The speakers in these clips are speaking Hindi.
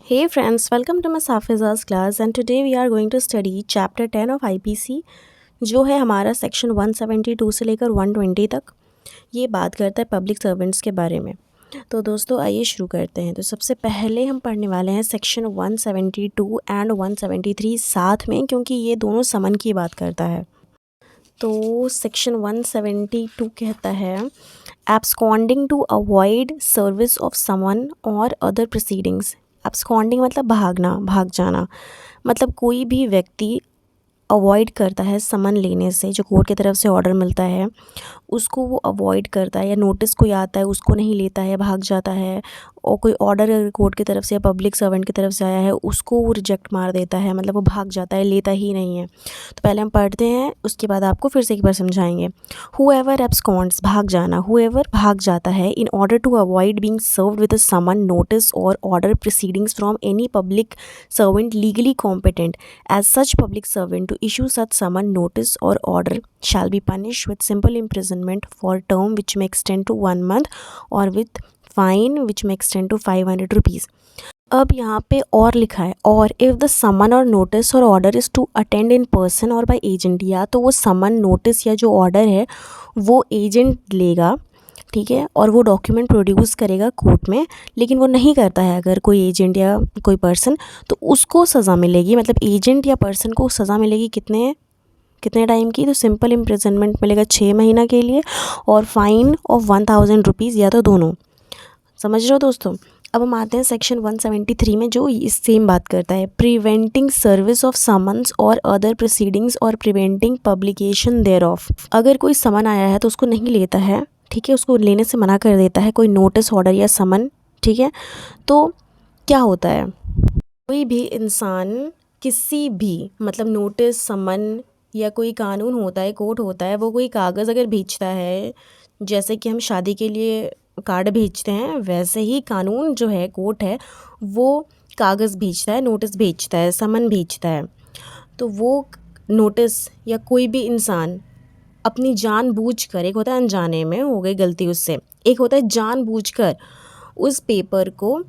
Hey friends, welcome to my Safiza's class and today we are going to study chapter 10 of IPC जो है हमारा सेक्शन 172 से लेकर 120 तक। ये बात करता है पब्लिक सर्वेंट्स के बारे में। तो दोस्तों आइए शुरू करते हैं। तो सबसे पहले हम पढ़ने वाले हैं सेक्शन 172 एंड 173 साथ में, क्योंकि ये दोनों समन की बात करता है। तो सेक्शन 172 कहता है absconding to avoid service of summon or other proceedings. Absconding मतलब भागना, भाग जाना। मतलब कोई भी व्यक्ति अवॉइड करता है समन लेने से, जो कोर्ट की तरफ से ऑर्डर मिलता है उसको वो अवॉइड करता है, या नोटिस कोई आता है उसको नहीं लेता है, भाग जाता है। और कोई ऑर्डर अगर कोर्ट की तरफ से या पब्लिक सर्वेंट की तरफ से आया है उसको वो रिजेक्ट मार देता है, मतलब वो भाग जाता है, लेता ही नहीं है। तो पहले हम पढ़ते हैं, उसके बाद आपको फिर से एक बार समझाएंगे। हुएवर एब्सकॉन्ड्स, भाग जाना। हुएवर भाग जाता है in order to avoid being served with a summon, notice और order proceedings from any public servant legally competent as such public servant to issue such summon, notice or order shall be punished with simple imprisonment for term which may extend to 1 month or with fine which may extend to 500 rupees। अब यहाँ पे और लिखा है, और इफ़ द समन और नोटिस और order is to attend in person और बाय एजेंट, या तो वो समन, नोटिस या जो ऑर्डर है वो एजेंट लेगा, ठीक है, और वो डॉक्यूमेंट प्रोड्यूस करेगा कोर्ट में, लेकिन वो नहीं करता है अगर कोई एजेंट या कोई पर्सन, तो उसको सज़ा मिलेगी। मतलब एजेंट या पर्सन को सज़ा मिलेगी कितने टाइम की? तो सिंपल इम्प्रिजनमेंट मिलेगा 6 महीना के लिए, और फाइन ऑफ 1000 रुपीज़, या तो दोनों। समझ रहे हो दोस्तों? अब हम आते हैं सेक्शन 173 में, जो इस सेम बात करता है प्रिवेंटिंग सर्विस ऑफ समन्स और अदर प्रोसीडिंग्स और प्रिवेंटिंग पब्लिकेशन देयर ऑफ। अगर कोई समन आया है तो उसको नहीं लेता है, ठीक है, उसको लेने से मना कर देता है, कोई नोटिस, ऑर्डर या समन, ठीक है, तो क्या होता है? कोई भी इंसान किसी भी, मतलब नोटिस, समन या कोई कानून होता है, कोर्ट होता है, वो कोई कागज़ अगर भेजता है, जैसे कि हम शादी के लिए कार्ड भेजते हैं, वैसे ही कानून जो है, कोर्ट है, वो कागज़ भेजता है, नोटिस भेजता है, समन भेजता है। तो वो नोटिस या कोई भी इंसान अपनी जानबूझकर, एक होता है अनजाने में हो गई गलती उससे, एक होता है जानबूझकर उस पेपर को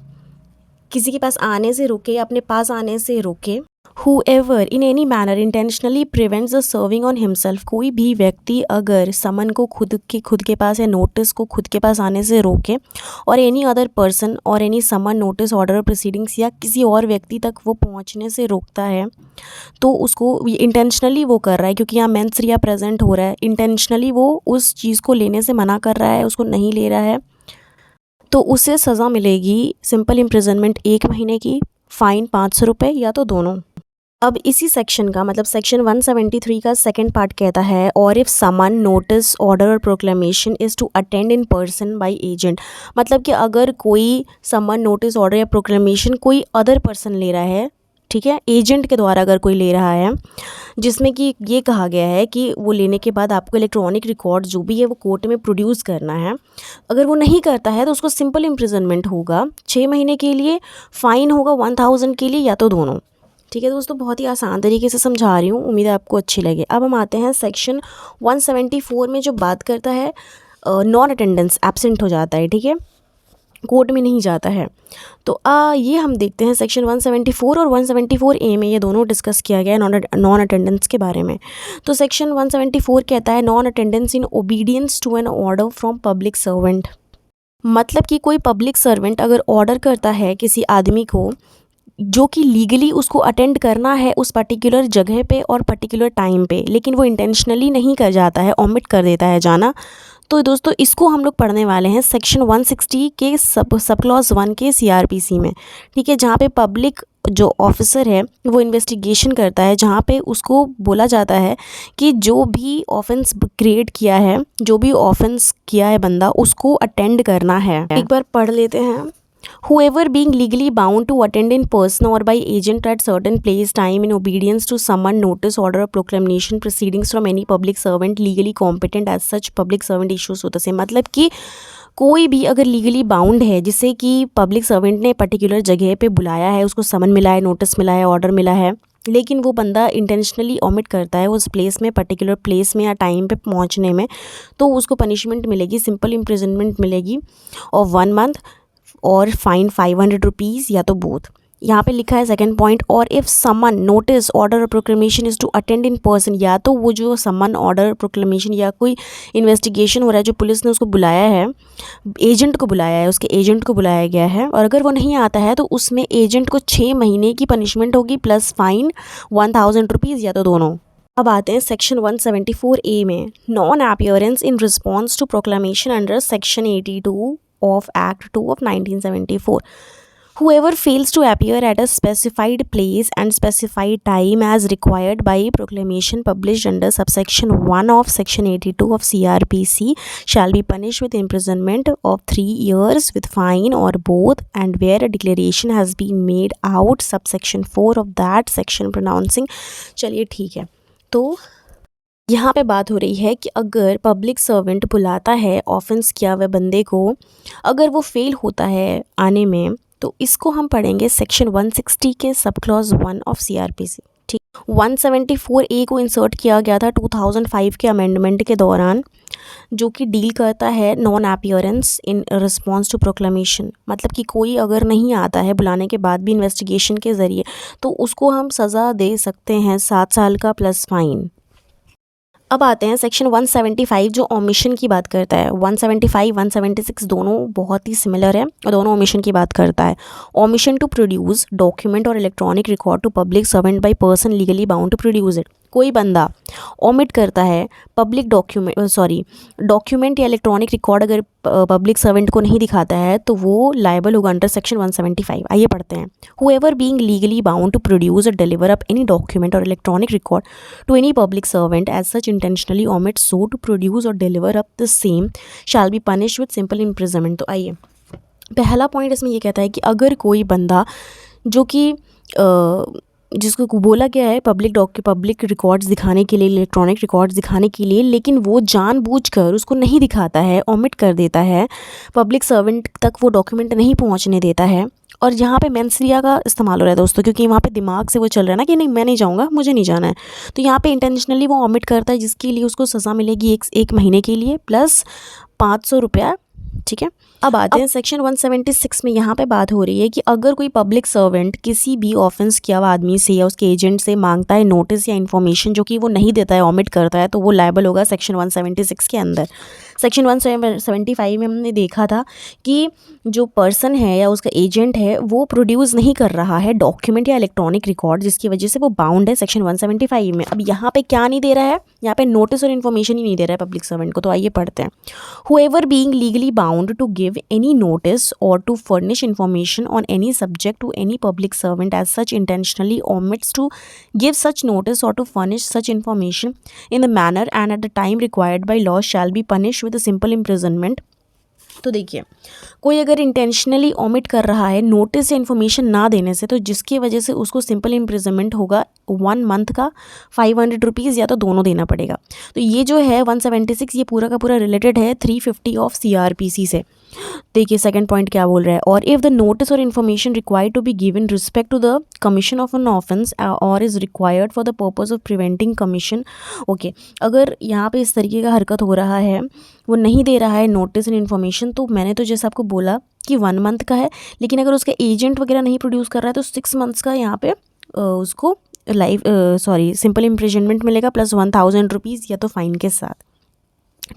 किसी के पास आने से रोके या अपने पास आने से रोके। Whoever in any manner intentionally prevents the serving on himself, कोई भी व्यक्ति अगर समन को खुद के पास या नोटिस को खुद के पास आने से रोके, और एनी अदर पर्सन और एनी समन, नोटिस, ऑर्डर, प्रोसीडिंग्स या किसी और व्यक्ति तक वो पहुंचने से रोकता है, तो उसको इंटेंशनली वो कर रहा है, क्योंकि यहाँ मेंस रिया प्रेजेंट हो रहा है, इंटेंशनली वो उस चीज़ को लेने से मना कर रहा है, उसको नहीं ले रहा है, तो उसे सज़ा मिलेगी सिंपल इम्प्रिजनमेंट 1 महीने की, फ़ाइन 500 रुपये, या तो दोनों। अब इसी सेक्शन का, मतलब सेक्शन 173 का सेकंड पार्ट कहता है, और इफ़ समन, नोटिस, ऑर्डर और proclamation is to attend in person by agent. मतलब कि अगर कोई समन, नोटिस, ऑर्डर या प्रोक्लेमेशन कोई अदर पर्सन ले रहा है, ठीक है, एजेंट के द्वारा अगर कोई ले रहा है, जिसमें कि ये कहा गया है कि वो लेने के बाद आपको इलेक्ट्रॉनिक रिकॉर्ड जो भी है वो कोर्ट में प्रोड्यूस करना है। अगर वो नहीं करता है तो उसको सिंपल इम्प्रिजनमेंट होगा 6 महीने के लिए, फ़ाइन होगा 1000 के लिए, या तो दोनों। ठीक है दोस्तों, बहुत ही आसान तरीके से समझा रही हूँ, उम्मीद है आपको अच्छी लगे। अब हम आते हैं सेक्शन 174 में, जो बात करता है नॉन अटेंडेंस, एब्सेंट हो जाता है, ठीक है, कोर्ट में नहीं जाता है। तो ये हम देखते हैं सेक्शन 174 और 174A में, ये दोनों डिस्कस किया गया है नॉन अटेंडेंस के बारे में। तो सेक्शन 174 कहता है non attendance in obedience to an order from public servant. मतलब कि कोई पब्लिक सर्वेंट अगर ऑर्डर करता है किसी आदमी को, जो कि लीगली उसको अटेंड करना है उस पर्टिकुलर जगह पे और पर्टिकुलर टाइम पे, लेकिन वो इंटेंशनली नहीं कर जाता है, ओमिट कर देता है जाना, तो दोस्तों इसको हम लोग पढ़ने वाले हैं सेक्शन 160 के सब क्लॉज 1 के सीआरपीसी में, ठीक है, जहाँ पे पब्लिक जो ऑफिसर है वो इन्वेस्टिगेशन करता है, जहाँ पे उसको बोला जाता है कि जो भी ऑफेंस क्रिएट किया है, जो भी ऑफेंस किया है बंदा, उसको अटेंड करना है। एक बार पढ़ लेते हैं। Whoever being legally bound to attend in person or by agent at certain place, time, in obedience to summon, notice, order or proclamation proceedings from any public servant legally competent as such public servant issues होता से। मतलब कि कोई भी अगर लीगली बाउंड है, जिसे कि पब्लिक सर्वेंट ने पर्टिकुलर जगह पे बुलाया है, उसको समन मिला है, नोटिस मिला है, ऑर्डर मिला है, लेकिन वो बंदा इंटेंशनली ओमिट करता है उस प्लेस में, पर्टिकुलर प्लेस में या टाइम पे पहुंचने में, तो उसको पनिशमेंट मिलेगी, सिंपल इम्प्रिजनमेंट मिलेगी और 1 मंथ और फाइन 500 रुपीज़, या तो बोथ। यहाँ पे लिखा है सेकंड पॉइंट, और इफ़ समन नोटिस ऑर्डर और proclamation is to attend in person, या तो वो जो समन ऑर्डर प्रोक्लेमेशन या कोई इन्वेस्टिगेशन हो रहा है जो पुलिस ने उसको बुलाया है, एजेंट को बुलाया है, उसके एजेंट को बुलाया गया है, और अगर वो नहीं आता है तो उसमें एजेंट को 6 महीने की पनिशमेंट होगी प्लस फाइन 1000 रुपीज़, या तो दोनों। अब आते हैं सेक्शन 174A में, non appearance in response to proclamation under section 82 of act 2 of 1974. Whoever fails to appear at a specified place and specified time as required by proclamation published under subsection 1 of section 82 of CRPC shall be punished with imprisonment of 3 years with fine or both, and where a declaration has been made out subsection 4 of that section pronouncing। चलिए ठीक है, तो यहाँ पे बात हो रही है कि अगर पब्लिक सर्वेंट बुलाता है ऑफेंस किया हुए बंदे को, अगर वो फेल होता है आने में, तो इसको हम पढ़ेंगे सेक्शन 160 के सब क्लॉज 1 ऑफ CRPC। ठीक, 174A को इंसर्ट किया गया था 2005 के अमेंडमेंट के दौरान, जो कि डील करता है non appearance in response to proclamation. मतलब कि कोई अगर नहीं आता है बुलाने के बाद भी इन्वेस्टिगेशन के ज़रिए, तो उसको हम सज़ा दे सकते हैं 7 साल का प्लस फाइन। अब आते हैं सेक्शन 175 जो ओमिशन की बात करता है। 175 176 दोनों बहुत ही सिमिलर है और दोनों ओमिशन की बात करता है। ओमिशन टू प्रोड्यूस डॉक्यूमेंट और electronic record to public servant by person legally bound to produce it. कोई बंदा ओमिट करता है पब्लिक डॉक्यूमेंट या इलेक्ट्रॉनिक रिकॉर्ड अगर पब्लिक सर्वेंट को नहीं दिखाता है तो वो लायबल होगा अंडर सेक्शन 175। आइए पढ़ते हैं। Whoever being legally bound to produce or deliver up any document और electronic record to any public servant as such intentionally omit so to produce or deliver up the same shall be punished with simple imprisonment. तो आइए, पहला पॉइंट इसमें ये कहता है कि अगर कोई बंदा जो कि जिसको बोला गया है पब्लिक रिकॉर्ड्स दिखाने के लिए, इलेक्ट्रॉनिक रिकॉर्ड्स दिखाने के लिए, लेकिन वो जानबूझकर उसको नहीं दिखाता है, ओमिट कर देता है, पब्लिक सर्वेंट तक वो डॉक्यूमेंट नहीं पहुंचने देता है। और यहाँ पे मेंसरिया का इस्तेमाल हो रहा है दोस्तों, क्योंकि वहाँ पे दिमाग से वो चल रहा है ना कि नहीं मैं नहीं जाऊँगा, मुझे नहीं जाना है, तो यहाँ पे इंटेंशनली वो ओमिट करता है, जिसके लिए उसको सज़ा मिलेगी एक महीने के लिए प्लस 500 रुपया। ठीक है, अब आते हैं सेक्शन 176 में। यहाँ पे बात हो रही है कि अगर कोई पब्लिक सर्वेंट किसी भी ऑफेंस किया हुआ आदमी से या उसके एजेंट से मांगता है नोटिस या इन्फॉर्मेशन जो कि वो नहीं देता है, ओमिट करता है, तो वो लायबल होगा सेक्शन 176 के अंदर। सेक्शन 175 में हमने देखा था कि जो पर्सन है या उसका एजेंट है वो प्रोड्यूस नहीं कर रहा है डॉक्यूमेंट या इलेक्ट्रॉनिक रिकॉर्ड, जिसकी वजह से वो बाउंड है सेक्शन 175 में। अब यहाँ पे क्या नहीं दे रहा है, यहाँ पे नोटिस और इन्फॉर्मेशन ही नहीं दे रहा है पब्लिक सर्वेंट को। तो आइए पढ़ते हैं। Whoever being legally bound to give any notice or to furnish information on any subject to any public servant as such intentionally omits to give such notice or to furnish such information in the manner and at the time required by law shall be punished with a simple imprisonment। तो देखिए, कोई अगर इंटेंशनली ओमिट कर रहा है नोटिस या इन्फॉर्मेशन ना देने से, तो जिसकी वजह से उसको सिंपल इम्प्रिजनमेंट होगा 1 मंथ का 500 रुपीज़, या तो दोनों देना पड़ेगा। तो ये जो है 176 ये पूरा का पूरा रिलेटेड है 350 ऑफ CRPC से। देखिए सेकंड पॉइंट क्या बोल रहा है, और if the notice or information required to be given respect to the commission of an offence or is required for the purpose of preventing commission. Okay, अगर यहाँ पे इस तरीके का हरकत हो रहा है, वो नहीं दे रहा है नोटिस एंड इन्फॉर्मेशन, तो मैंने तो जैसे आपको बोला कि 1 मंथ का है, लेकिन अगर उसका एजेंट वगैरह नहीं प्रोड्यूस कर रहा है तो 6 मंथ्स का यहाँ पे उसको सिंपल इम्प्रिजनमेंट मिलेगा प्लस 1000 रुपीज़, या तो फाइन के साथ।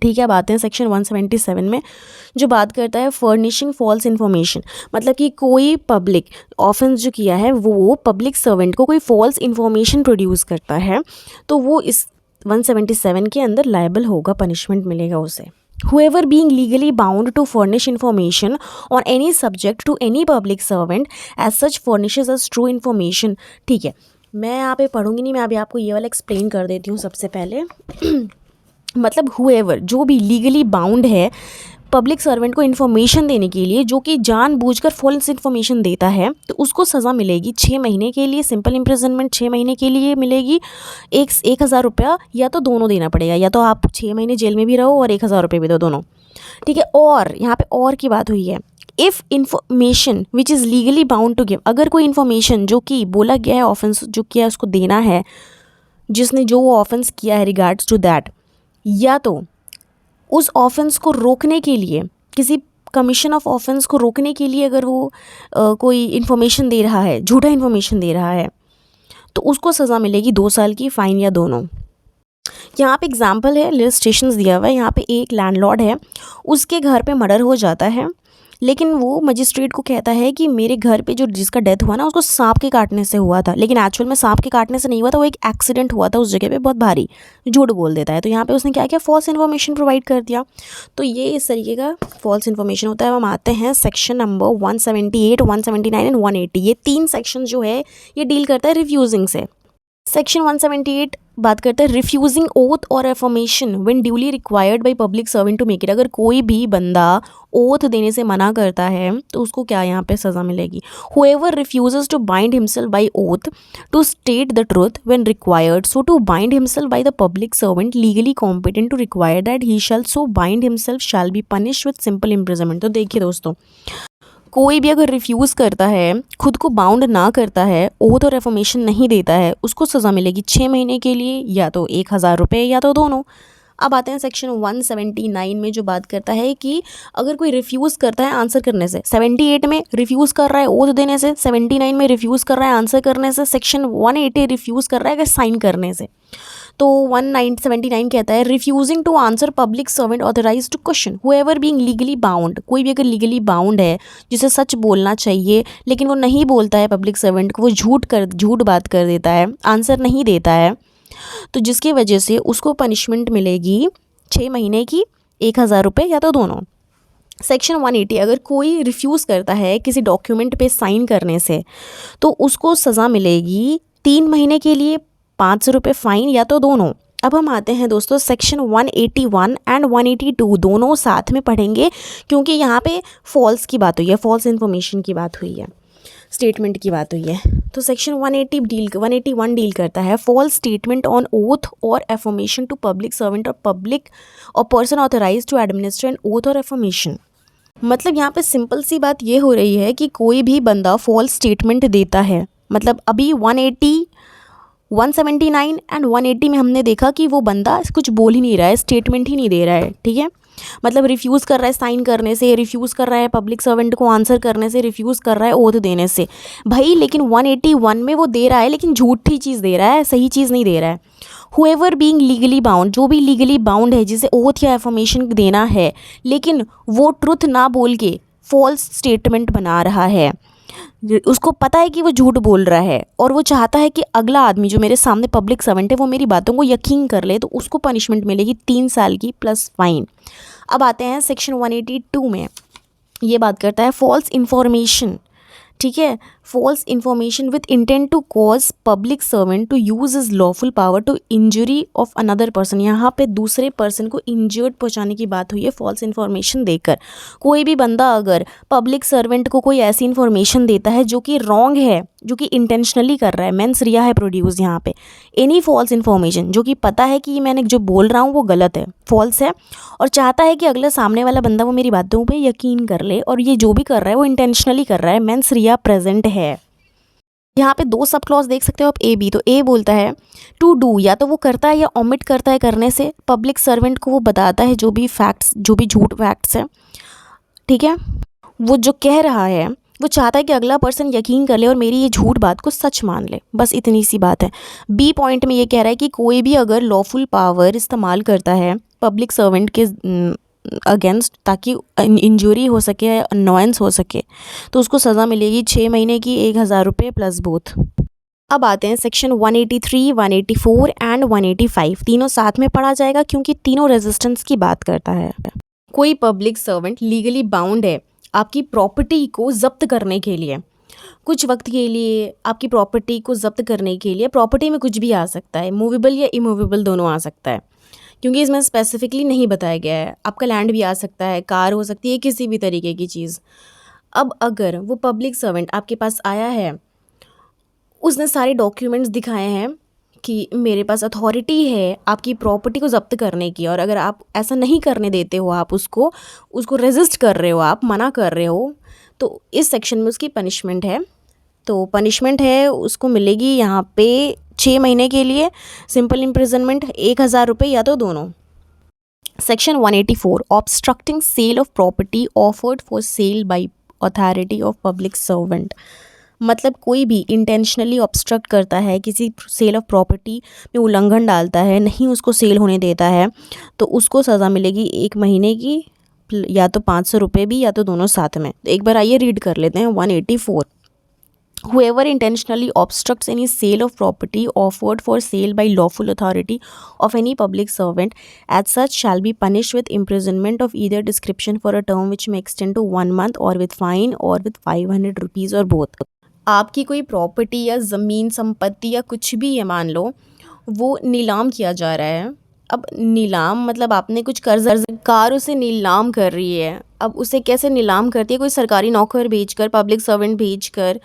ठीक है, अब आते हैं सेक्शन 177 में, जो बात करता है फर्निशिंग फॉल्स इन्फॉर्मेशन। मतलब कि कोई पब्लिक ऑफेंस जो किया है वो पब्लिक सर्वेंट को कोई फॉल्स इन्फॉर्मेशन प्रोड्यूस करता है, तो वो इस 177 के अंदर लायबल होगा, पनिशमेंट मिलेगा उसे। Whoever being legally bound to furnish information on any subject to any public servant as such furnishes us true information। ठीक है, मैं यहाँ पे पढ़ूंगी नहीं, मैं अभी आपको ये वाला एक्सप्लेन कर देती हूँ सबसे पहले। मतलब whoever जो भी लीगली बाउंड है पब्लिक सर्वेंट को इन्फॉर्मेशन देने के लिए, जो कि जानबूझकर फॉल्स इन्फॉर्मेशन देता है, तो उसको सज़ा मिलेगी 6 महीने के लिए सिंपल इम्प्रिजनमेंट 6 महीने के लिए मिलेगी 1000 रुपया, या तो दोनों देना पड़ेगा, या तो आप 6 महीने जेल में भी रहो और 1000 रुपये भी दो, दोनों। ठीक है, और यहाँ पे और की बात हुई है, if information which is legally bound to give, अगर कोई इन्फॉर्मेशन जो कि बोला गया है ऑफेंस जो किया है उसको देना है, जिसने जो वो ऑफेंस किया है रिगार्ड्स टू दैट, या तो उस ऑफेंस को रोकने के लिए किसी कमीशन ऑफ ऑफेंस को रोकने के लिए अगर वो कोई इन्फॉर्मेशन दे रहा है, झूठा इन्फॉर्मेशन दे रहा है, तो उसको सज़ा मिलेगी 2 साल की, फ़ाइन या दोनों। यहाँ पे एग्जाम्पल है, इलस्ट्रेशंस दिया हुआ है। यहाँ पे एक लैंडलॉर्ड है, उसके घर पे मर्डर हो जाता है, लेकिन वो मजिस्ट्रेट को कहता है कि मेरे घर पे जो जिसका डेथ हुआ ना, उसको सांप के काटने से हुआ था, लेकिन एक्चुअल में सांप के काटने से नहीं हुआ था, वो एक एक्सीडेंट हुआ था उस जगह पे बहुत भारी। झूठ बोल देता है। तो यहाँ पे उसने क्या किया, फॉल्स इन्फॉर्मेशन प्रोवाइड कर दिया। तो ये इस तरीके का फॉल्स इन्फॉर्मेशन होता है। हम आते हैं सेक्शन नंबर 178, 179 एंड 180। ये 3 सेक्शन जो है ये डील करता है रिफ्यूजिंग से। सेक्शन 178 बात करता है रिफ्यूजिंग ओथ और affirmation when duly required by public servant to make it. अगर कोई भी बंदा ओथ देने से मना करता है तो उसको क्या यहाँ पे सज़ा मिलेगी। Whoever refuses to bind himself by oath to state the truth when required, so to bind himself by the public servant legally competent to require that he shall so bind himself shall be punished with simple imprisonment. तो देखिए दोस्तों, कोई भी अगर रिफ्यूज़ करता है, खुद को बाउंड ना करता है, ओथ और एफर्मेशन नहीं देता है, उसको सज़ा मिलेगी 6 महीने के लिए, या तो 1000 रुपये या तो दोनों। अब आते हैं सेक्शन 179 में, जो बात करता है कि अगर कोई रिफ्यूज़ करता है आंसर करने से, 78 में रिफ्यूज़ कर रहा है ओथ देने से, 79 में रिफ्यूज़ कर रहा है आंसर करने से, सेक्शन 180 रिफ्यूज़ कर रहा है अगर साइन करने से। तो 1979 कहता है refusing to answer public servant authorise to question whoever being legally bound. कोई भी अगर लीगली बाउंड है, जिसे सच बोलना चाहिए लेकिन वो नहीं बोलता है पब्लिक सर्वेंट को, वो झूठ बात कर देता है, आंसर नहीं देता है, तो जिसकी वजह से उसको पनिशमेंट मिलेगी 6 महीने की, 1000 रुपये या तो दोनों। सेक्शन 180 अगर कोई रिफ्यूज़ करता है किसी डॉक्यूमेंट पे साइन करने से, तो उसको सज़ा मिलेगी 3 महीने के लिए, 500 रुपये फ़ाइन या तो दोनों। अब हम आते हैं दोस्तों सेक्शन 181 एंड 182, दोनों साथ में पढ़ेंगे क्योंकि यहाँ पे फॉल्स की बात हुई है, फॉल्स इन्फॉर्मेशन की बात हुई है, स्टेटमेंट की बात हुई है। तो सेक्शन 181 डील करता है फॉल्स स्टेटमेंट ऑन ओथ और एफर्मेशन टू पब्लिक सर्वेंट और person authorise to administer an oath और एफर्मेशन। मतलब यहाँ पे सिंपल सी बात ये हो रही है कि कोई भी बंदा फॉल्स स्टेटमेंट देता है, मतलब अभी 180, 179 एंड 180 में हमने देखा कि वो बंदा कुछ बोल ही नहीं रहा है, स्टेटमेंट ही नहीं दे रहा है, ठीक है। मतलब रिफ्यूज़ कर रहा है साइन करने से, रिफ्यूज़ कर रहा है पब्लिक सर्वेंट को आंसर करने से, रिफ्यूज़ कर रहा है ओथ देने से भाई, लेकिन 181 में वो दे रहा है लेकिन झूठी चीज़ दे रहा है, सही चीज़ नहीं दे रहा है। हुएवर बीइंग लीगली बाउंड, जो भी लीगली बाउंड है जिसे ओथ या एफर्मेशन देना है, लेकिन वो ट्रुथ ना बोल के फॉल्स स्टेटमेंट बना रहा है, उसको पता है कि वो झूठ बोल रहा है और वो चाहता है कि अगला आदमी जो मेरे सामने पब्लिक सर्वेंट है वो मेरी बातों को यकीन कर ले, तो उसको पनिशमेंट मिलेगी 3 साल की प्लस फाइन। अब आते हैं सेक्शन 182 में, ये बात करता है फॉल्स इन्फॉर्मेशन, ठीक है। False information with intent to cause public servant to use is lawful power to injury of another person. यहाँ पे दूसरे पर्सन को इंजर्ड पहुँचाने की बात हुई है फॉल्स इन्फॉर्मेशन देकर। कोई भी बंदा अगर पब्लिक सर्वेंट को कोई ऐसी इन्फॉर्मेशन देता है जो कि रॉन्ग है, जो कि इंटेंशनली कर रहा है, मेंस रिया है प्रोड्यूस यहाँ पे, एनी फॉल्स इन्फॉर्मेशन जो कि पता है कि मैंने जो बोल रहा हूँ वो गलत है, फॉल्स है, और चाहता है कि अगला सामने वाला बंदा वो मेरी बातों पे यकीन कर ले, और ये जो भी कर रहा है वो इंटेंशनली कर रहा है, मेंस रिया प्रेजेंट है। यहाँ पे 2 सब क्लॉज देख सकते हो आप, ए बी। तो ए बोलता है टू डू, या तो वो करता है या ओमिट करता है करने से, पब्लिक सर्वेंट को वो बताता है जो भी फैक्ट्स, जो भी झूठ फैक्ट्स है, ठीक है, वो जो कह रहा है वो चाहता है कि अगला पर्सन यकीन कर ले और मेरी ये झूठ बात को सच मान ले, बस इतनी सी बात है। बी पॉइंट में ये कह रहा है कि कोई भी अगर लॉफुल पावर इस्तेमाल करता है पब्लिक सर्वेंट के अगेंस्ट ताकि इंजरी हो सके, अनोयंस हो सके, तो उसको सज़ा मिलेगी 6 महीने की, 1000 रुपये प्लस बोथ। अब आते हैं सेक्शन 183, 184 एंड 185, तीनों साथ में पढ़ा जाएगा क्योंकि तीनों रेजिस्टेंस की बात करता है। कोई पब्लिक सर्वेंट लीगली बाउंड है आपकी प्रॉपर्टी को जब्त करने के लिए, कुछ वक्त के लिए आपकी प्रॉपर्टी को जब्त करने के लिए, प्रॉपर्टी में कुछ भी आ सकता है, मूवेबल या इमूवेबल दोनों आ सकता है, क्योंकि इसमें स्पेसिफिकली नहीं बताया गया है। आपका लैंड भी आ सकता है, कार हो सकती है, किसी भी तरीके की चीज़। अब अगर वो पब्लिक सर्वेंट आपके पास आया है, उसने सारे डॉक्यूमेंट्स दिखाए हैं कि मेरे पास अथॉरिटी है आपकी प्रॉपर्टी को जब्त करने की, और अगर आप ऐसा नहीं करने देते हो, आप उसको रेजिस्ट कर रहे हो, आप मना कर रहे हो, तो इस सेक्शन में उसकी पनिशमेंट है। तो पनिशमेंट है उसको मिलेगी यहाँ पे 6 महीने के लिए सिंपल इम्प्रिजनमेंट, 1000 रुपये या तो दोनों। Section 184 obstructing sale of property offered for sale by authority of public servant. मतलब कोई भी इंटेंशनली ऑब्स्ट्रक्ट करता है, किसी सेल ऑफ प्रॉपर्टी में उल्लंघन डालता है, नहीं उसको सेल होने देता है, तो उसको सज़ा मिलेगी 1 महीने की, या तो 500 रुपये भी, या तो दोनों साथ में। एक बार आइए रीड कर लेते हैं 184। Whoever intentionally obstructs any sale of property offered for sale by lawful authority of any public servant as such shall be punished with imprisonment of either description for a term which may extend to 1 month or with fine or with 500 rupees or both। आपकी कोई प्रॉपर्टी या ज़मीन संपत्ति या कुछ भी है, मान लो वो नीलाम किया जा रहा है। अब नीलाम मतलब आपने कुछ कर्ज कार उसे नीलाम कर रही है। अब उसे कैसे नीलाम करती है? कोई सरकारी नौकर भेजकर, पब्लिक सर्वेंट भेजकर।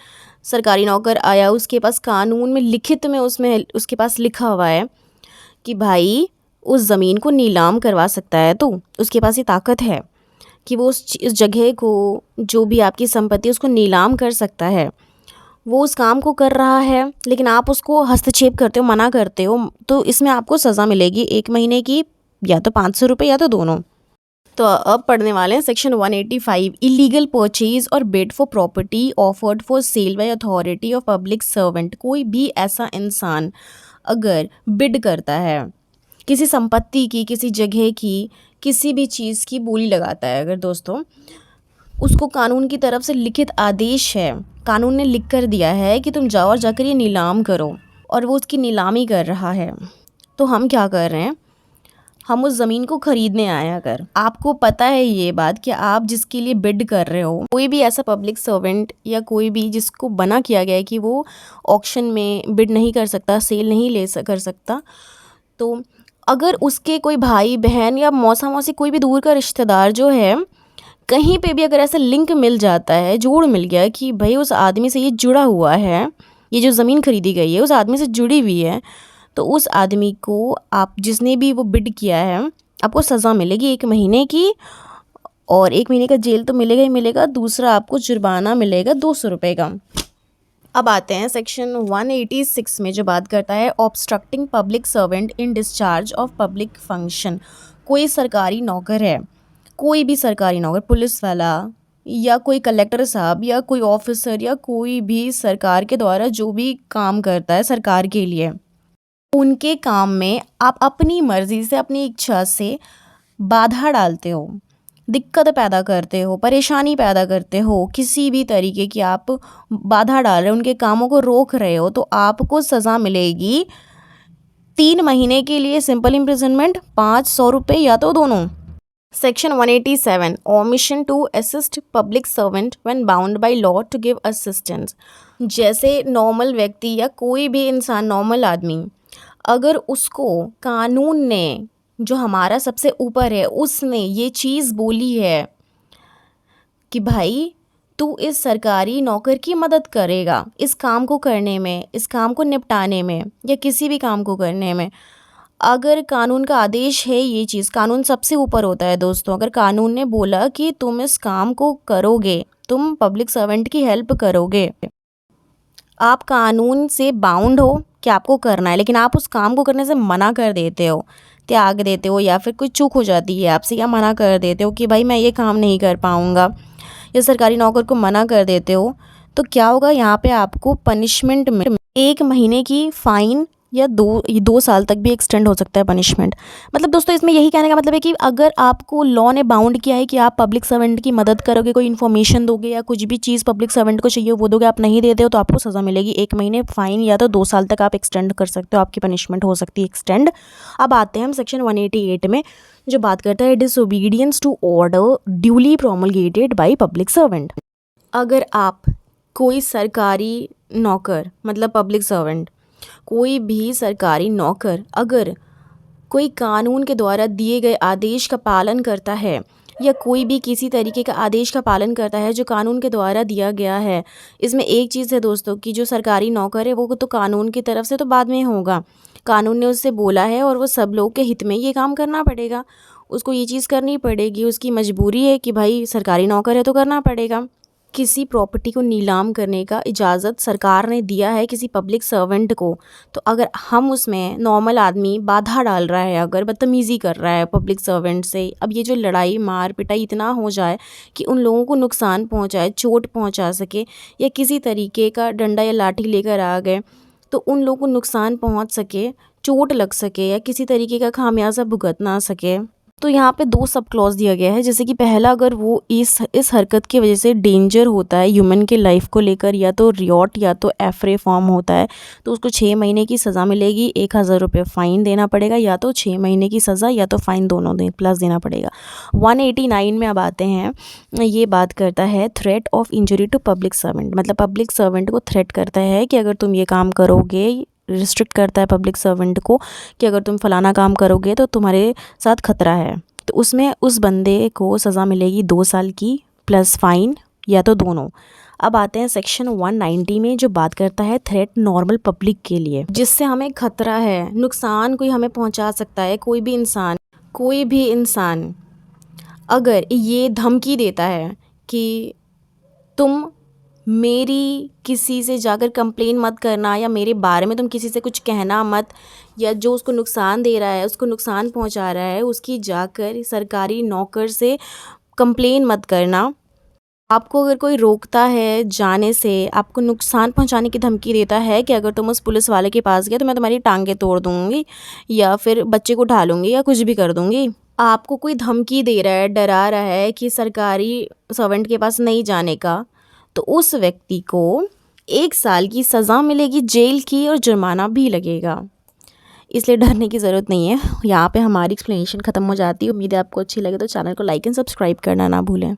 सरकारी नौकर आया, उसके पास कानून में लिखित में उसमें उसके पास लिखा हुआ है कि भाई उस ज़मीन को नीलाम करवा सकता है, तो उसके पास ये ताकत है कि वो उस जगह को, जो भी आपकी संपत्ति उसको नीलाम कर सकता है। वो उस काम को कर रहा है, लेकिन आप उसको हस्तक्षेप करते हो, मना करते हो, तो इसमें आपको सज़ा मिलेगी 1 महीने की, या तो 500 रुपये, या तो दोनों। तो अब पढ़ने वाले हैं सेक्शन 185 इलीगल परचेज और bid for property offered for sale by authority of public servant. कोई भी ऐसा इंसान अगर बिड करता है किसी संपत्ति की, किसी जगह की, किसी भी चीज़ की बोली लगाता है, अगर दोस्तों उसको कानून की तरफ से लिखित आदेश है, कानून ने लिख कर दिया है कि तुम जाओ और जाकर ये नीलाम करो, और वो उसकी नीलामी कर रहा है, तो हम क्या कर रहे हैं? हम उस ज़मीन को ख़रीदने आए। अगर आपको पता है ये बात कि आप जिसके लिए बिड कर रहे हो, कोई भी ऐसा पब्लिक सर्वेंट या कोई भी जिसको बना किया गया है कि वो ऑक्शन में बिड नहीं कर सकता, सेल नहीं कर सकता, तो अगर उसके कोई भाई बहन या मौसा मौसी, कोई भी दूर का रिश्तेदार जो है, कहीं पे भी अगर ऐसा लिंक मिल जाता है, जोड़ मिल गया कि भाई उस आदमी से ये जुड़ा हुआ है, ये जो ज़मीन खरीदी गई है उस आदमी से जुड़ी हुई है, तो उस आदमी को, आप जिसने भी वो बिड किया है, आपको सज़ा मिलेगी 1 महीने की, और 1 महीने का जेल तो मिलेगा ही मिलेगा, दूसरा आपको जुर्माना मिलेगा 200 रुपये का। अब आते हैं सेक्शन 186 में, जो बात करता है obstructing public servant in discharge of public function. कोई सरकारी नौकर है, कोई भी सरकारी नौकर, पुलिस वाला या कोई कलेक्टर साहब या कोई ऑफिसर या कोई भी सरकार के द्वारा जो भी काम करता है सरकार के लिए, उनके काम में आप अपनी मर्ज़ी से, अपनी इच्छा से बाधा डालते हो, दिक्कत पैदा करते हो, परेशानी पैदा करते हो, किसी भी तरीके की आप बाधा डाल रहे हो, उनके कामों को रोक रहे हो, तो आपको सज़ा मिलेगी 3 महीने के लिए सिंपल इम्प्रिजनमेंट, 500 रुपये, या तो दोनों। Section 187 omission to assist public servant when bound by law to give assistance. जैसे नॉर्मल व्यक्ति या कोई भी इंसान, नॉर्मल आदमी, अगर उसको कानून ने, जो हमारा सबसे ऊपर है, उसने ये चीज़ बोली है कि भाई तू इस सरकारी नौकर की मदद करेगा इस काम को करने में, इस काम को निपटाने में, या किसी भी काम को करने में, अगर कानून का आदेश है, ये चीज़, कानून सबसे ऊपर होता है दोस्तों। अगर कानून ने बोला कि तुम इस काम को करोगे, तुम पब्लिक सर्वेंट की हेल्प करोगे, आप कानून से बाउंड हो कि आपको करना है, लेकिन आप उस काम को करने से मना कर देते हो, त्याग देते हो, या फिर कोई चूक हो जाती है आपसे, या मना कर देते हो कि भाई मैं ये काम नहीं कर पाऊँगा, या सरकारी नौकर को मना कर देते हो, तो क्या होगा? यहाँ पे आपको पनिशमेंट में 1 महीने की फ़ाइन, या 2 साल तक भी एक्सटेंड हो सकता है पनिशमेंट। मतलब दोस्तों इसमें यही कहने का मतलब है कि अगर आपको लॉ ने बाउंड किया है कि आप पब्लिक सर्वेंट की मदद करोगे, कोई इन्फॉर्मेशन दोगे या कुछ भी चीज़ पब्लिक सर्वेंट को चाहिए वो दोगे, आप नहीं देते हो तो आपको सज़ा मिलेगी 1 महीने फ़ाइन, या तो 2 साल तक आप एक्सटेंड कर सकते हो, आपकी पनिशमेंट हो सकती है एक्सटेंड। अब आते हैं हम सेक्शन 188 में, जो बात करता है disobedience to order duly promulgated by public servant. अगर आप कोई सरकारी नौकर, मतलब पब्लिक सर्वेंट, कोई भी सरकारी नौकर अगर कोई कानून के द्वारा दिए गए आदेश का पालन करता है, या कोई भी किसी तरीके का आदेश का पालन करता है जो कानून के द्वारा दिया गया है, इसमें एक चीज़ है दोस्तों कि जो सरकारी नौकर है वो तो कानून की तरफ से तो बाद में होगा, कानून ने उससे बोला है और वो सब लोग के हित में ये काम करना पड़ेगा, उसको ये चीज़ करनी पड़ेगी, उसकी मजबूरी है कि भाई सरकारी नौकर है तो करना पड़ेगा। किसी प्रॉपर्टी को नीलाम करने का इजाज़त सरकार ने दिया है किसी पब्लिक सर्वेंट को, तो अगर हम उसमें नॉर्मल आदमी बाधा डाल रहा है, अगर बदतमीज़ी कर रहा है पब्लिक सर्वेंट से, अब ये जो लड़ाई मार पिटाई इतना हो जाए कि उन लोगों को नुकसान पहुंचाए, चोट पहुंचा सके, या किसी तरीके का डंडा या लाठी लेकर आ गए तो उन लोगों को नुकसान पहुंच सके, चोट लग सके, या किसी तरीके का खामियाजा भुगत ना सके, तो यहाँ पे 2 सब क्लॉज दिया गया है। जैसे कि पहला, अगर वो इस हरकत की वजह से डेंजर होता है ह्यूमन के लाइफ को लेकर, या तो रियॉट या तो एफरे फॉर्म होता है, तो उसको 6 महीने की सज़ा मिलेगी, 1000 रुपये फ़ाइन देना पड़ेगा, या तो 6 महीने की सज़ा या तो फ़ाइन दोनों प्लस देना पड़ेगा। 189 में अब आते हैं, ये बात करता है threat of injury to public servant, मतलब पब्लिक सर्वेंट को थ्रेट करता है कि अगर तुम ये काम करोगे, रिस्ट्रिक्ट करता है पब्लिक सर्वेंट को कि अगर तुम फलाना काम करोगे तो तुम्हारे साथ खतरा है, तो उसमें उस बंदे को सज़ा मिलेगी 2 साल की प्लस फ़ाइन, या तो दोनों। अब आते हैं सेक्शन 190 में, जो बात करता है थ्रेट नॉर्मल पब्लिक के लिए, जिससे हमें खतरा है, नुकसान कोई हमें पहुंचा सकता है, कोई भी इंसान अगर ये धमकी देता है कि तुम मेरी किसी से जाकर कंप्लेन मत करना, या मेरे बारे में तुम किसी से कुछ कहना मत, या जो उसको नुकसान दे रहा है, उसको नुकसान पहुंचा रहा है, उसकी जाकर सरकारी नौकर से कंप्लेन मत करना। आपको अगर कोई रोकता है जाने से, आपको नुकसान पहुंचाने की धमकी देता है कि अगर तुम उस पुलिस वाले के पास गए तो मैं तुम्हारी टांगें तोड़ दूंगी, या फिर बच्चे को उठा लूँगी, या कुछ भी कर दूंगी, आपको कोई धमकी दे रहा है, डरा रहा है कि सरकारी सर्वेंट के पास नहीं जाने का, तो उस व्यक्ति को 1 साल की सज़ा मिलेगी जेल की, और जुर्माना भी लगेगा। इसलिए डरने की ज़रूरत नहीं है। यहाँ पे हमारी एक्सप्लेनेशन ख़त्म हो जाती है। उम्मीद है आपको अच्छी लगे, तो चैनल को लाइक एंड सब्सक्राइब करना ना भूलें।